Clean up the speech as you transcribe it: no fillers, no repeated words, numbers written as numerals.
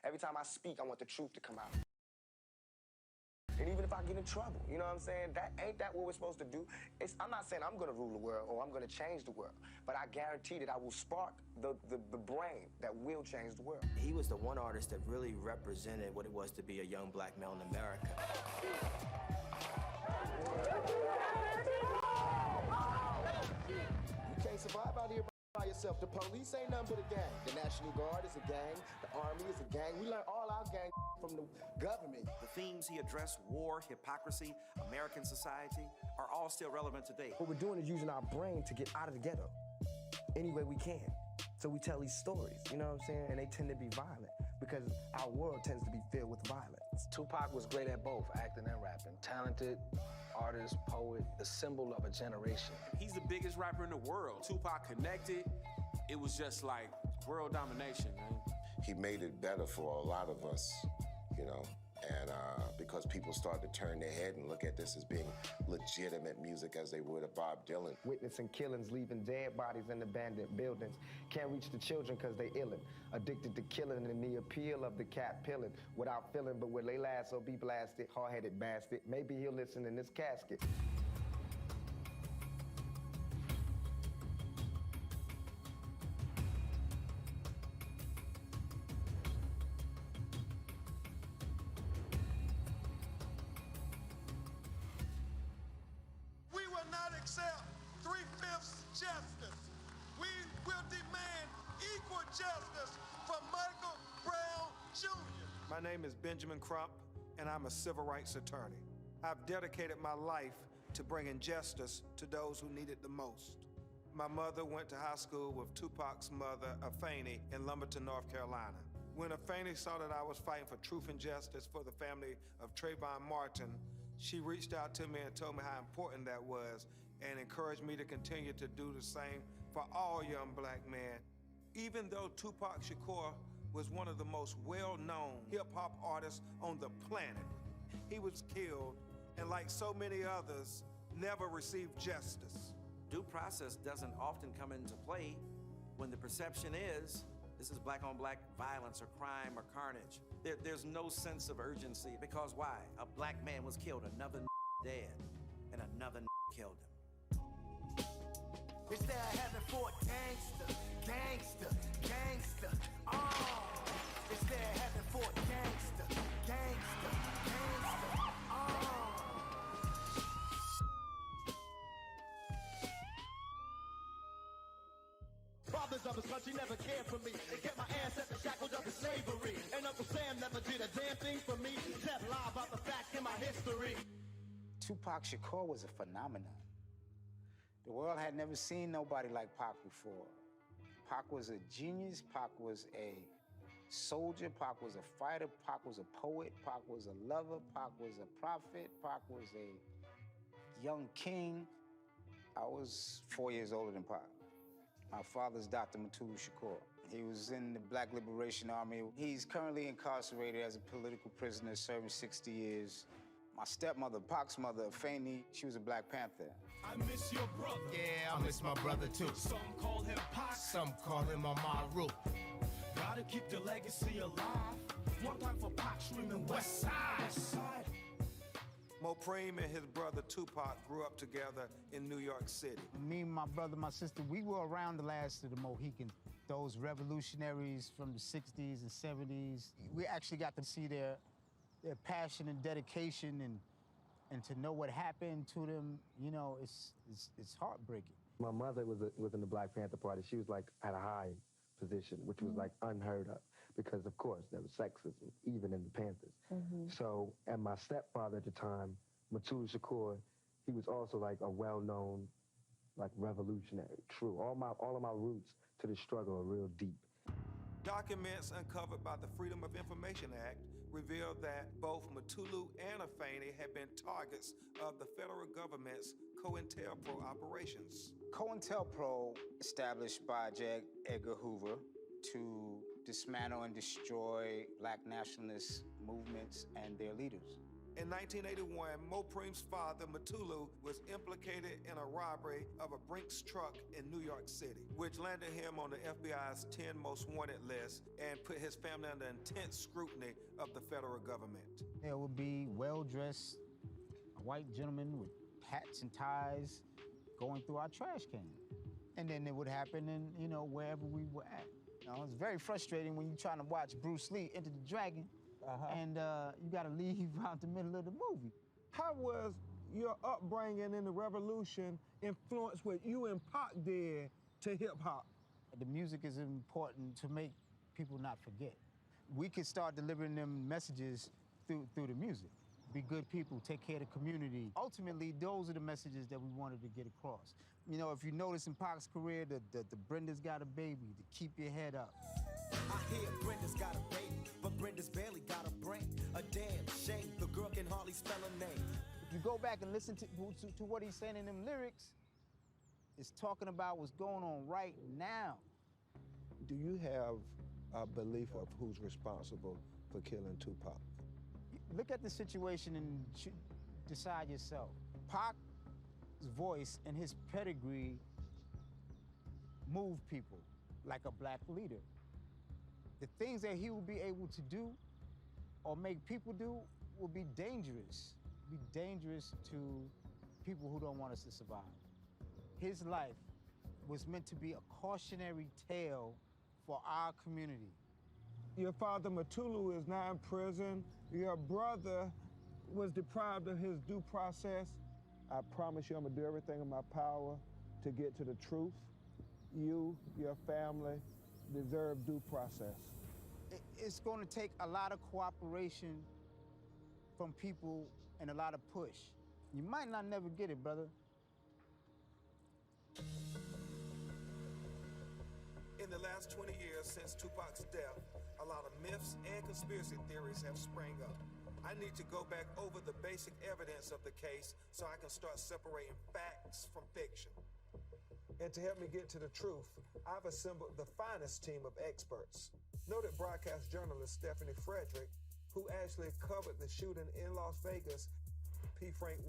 Every time I speak, I want the truth to come out. And even if I get in trouble, you know what I'm saying? Ain't that what we're supposed to do? I'm not saying I'm gonna rule the world or I'm gonna change the world, but I guarantee that I will spark the brain that will change the world. He was the one artist that really represented what it was to be a young black male in America. You can't survive out here by yourself. The police ain't nothing but a gang. The National Guard is a gang. The Army is a gang. We learn all our gang from the government. The themes he addressed, war, hypocrisy, American society, are all still relevant today. What we're doing is using our brain to get out of the ghetto any way we can. So we tell these stories, you know what I'm saying? And they tend to be violent because our world tends to be filled with violence. Tupac was great at both, acting and rapping. Talented, artist, poet, the symbol of a generation. He's the biggest rapper in the world. Tupac connected. It was just like world domination, man. He made it better for a lot of us, you know, and because people started to turn their head and look at this as being legitimate music as they would of Bob Dylan. Witnessing killings, leaving dead bodies in abandoned buildings. Can't reach the children because they illin'. Addicted to killing and the appeal of the cat pilling. Without feeling, but will they last or be blasted? Hard-headed bastard. Maybe he'll listen in this casket. Justice. We will demand equal justice for Michael Brown Jr. My name is Benjamin Crump, and I'm a civil rights attorney. I've dedicated my life to bringing justice to those who need it the most. My mother went to high school with Tupac's mother, Afeni, in Lumberton, North Carolina. When Afeni saw that I was fighting for truth and justice for the family of Trayvon Martin, she reached out to me and told me how important that was and encouraged me to continue to do the same for all young black men. Even though Tupac Shakur was one of the most well-known hip-hop artists on the planet, he was killed, and like so many others, never received justice. Due process doesn't often come into play when the perception is this is black-on-black violence or crime or carnage. There's no sense of urgency because why? A black man was killed, another dead, and another killed him. Is there a heaven for a gangster, gangster, gangster? Oh, is there a heaven for a gangster, gangster, gangster? Oh. Fathers of his country never cared for me. They kept my ancestors shackled up in slavery. And Uncle Sam never did a damn thing for me. Except lie about the facts in my history. Tupac Shakur was a phenomenon. The world had never seen nobody like Pac before. Pac was a genius, Pac was a soldier, Pac was a fighter, Pac was a poet, Pac was a lover, Pac was a prophet, Pac was a young king. I was 4 years older than Pac. My father's Dr. Mutulu Shakur. He was in the Black Liberation Army. He's currently incarcerated as a political prisoner, serving 60 years. My stepmother, Pac's mother, Afeni, she was a Black Panther. I miss your brother. Yeah, I miss my brother too. Some call him Pac. Some call him Amaru. Gotta keep the legacy alive. One time for Pac screaming West Side. West Side. Mopreme and his brother Tupac grew up together in New York City. Me, my brother, my sister, we were around the last of the Mohicans. Those revolutionaries from the 60s and 70s. We actually got to see their passion and dedication and to know what happened to them, you know, it's heartbreaking. My mother was in the Black Panther Party. She was like at a high position, which was like unheard of because of course there was sexism even in the Panthers. So, and my stepfather at the time, Mutulu Shakur, he was also like a well-known like revolutionary, true. All of my roots to the struggle are real deep. Documents uncovered by the Freedom of Information Act revealed that both Mutulu and Afeni had been targets of the federal government's COINTELPRO operations. COINTELPRO, established by J. Edgar Hoover to dismantle and destroy Black nationalist movements and their leaders. In 1981, Mopreem's father, Mutulu, was implicated in a robbery of a Brinks truck in New York City, which landed him on the FBI's 10 most wanted list and put his family under intense scrutiny of the federal government. There would be well-dressed white gentlemen with hats and ties going through our trash can. And then it would happen in, wherever we were at. It's very frustrating when you're trying to watch Bruce Lee Enter the Dragon, and you gotta leave out the middle of the movie. How was your upbringing in the revolution influenced what you and Pac did to hip-hop? The music is important to make people not forget. We can start delivering them messages through the music. Be good people, take care of the community. Ultimately, those are the messages that we wanted to get across. If you notice in Pac's career, the Brenda's got a baby, to keep your head up. I hear Brenda's got a baby, but Brenda's barely got a brain. A damn shame, the girl can hardly spell her name. If you go back and listen to what he's saying in them lyrics, it's talking about what's going on right now. Do you have a belief of who's responsible for killing Tupac? Look at the situation and decide yourself. Pac's voice and his pedigree move people like a black leader. The things that he will be able to do or make people do will be dangerous. Be dangerous to people who don't want us to survive. His life was meant to be a cautionary tale for our community. Your father, Mutulu, is now in prison. Your brother was deprived of his due process. I promise you I'm gonna do everything in my power to get to the truth. You, your family, deserve due process. It's gonna take a lot of cooperation from people and a lot of push. You might not never get it, brother. In the last 20 years since Tupac's death, a lot of myths and conspiracy theories have sprang up. I need to go back over the basic evidence of the case so I can start separating facts from fiction. And to help me get to the truth, I've assembled the finest team of experts. Noted broadcast journalist Stephanie Frederick, who actually covered the shooting in Las Vegas, P. Frank